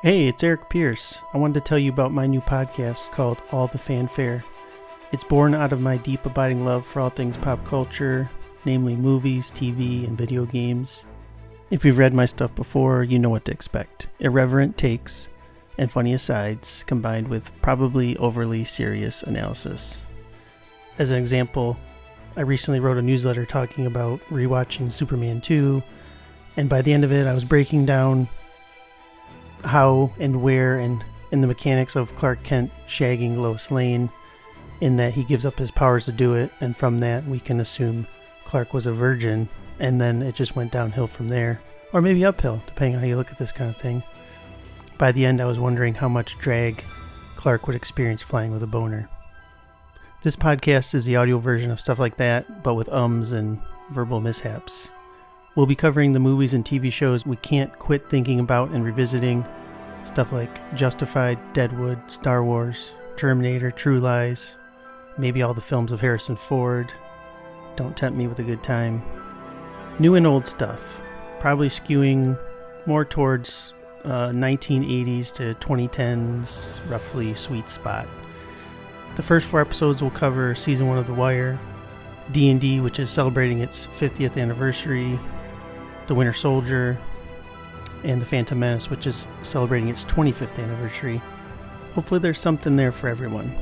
Hey, it's Eric Pierce. I wanted to tell you about my new podcast called All the Fanfare. It's born out of my deep abiding love for all things pop culture, namely movies, TV, and video games. If you've read my stuff before, you know what to expect. Irreverent takes and funny asides combined with probably overly serious analysis. As an example, I recently wrote a newsletter talking about rewatching Superman 2, and by the end of it I was breaking down how and where and in the mechanics of Clark Kent shagging Lois Lane, in that he gives up his powers to do it, and from that we can assume Clark was a virgin, and then it just went downhill from there, or maybe uphill, depending on how you look at this kind of thing. By the end I was wondering how much drag Clark would experience flying with a boner. This podcast is the audio version of stuff like that, but with ums and verbal mishaps. We'll be covering the movies and TV shows we can't quit thinking about and revisiting. Stuff like Justified, Deadwood, Star Wars, Terminator, True Lies, maybe all the films of Harrison Ford, Don't Tempt Me with a Good Time. New and old stuff, probably skewing more towards 1980s to 2010s, roughly sweet spot. The first 4 episodes will cover Season 1 of The Wire, D&D, which is celebrating its 50th anniversary, The Winter Soldier, and The Phantom Menace, which is celebrating its 25th anniversary. Hopefully there's something there for everyone.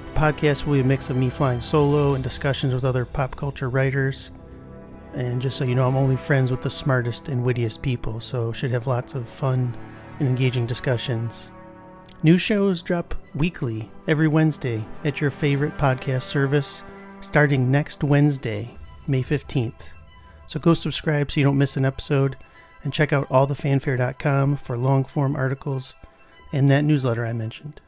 The podcast will be a mix of me flying solo and discussions with other pop culture writers. And just so you know, I'm only friends with the smartest and wittiest people, so should have lots of fun and engaging discussions. New shows drop weekly, every Wednesday, at your favorite podcast service, starting next Wednesday, May 15th. So go subscribe so you don't miss an episode, and check out allthefanfare.com for long-form articles and that newsletter I mentioned.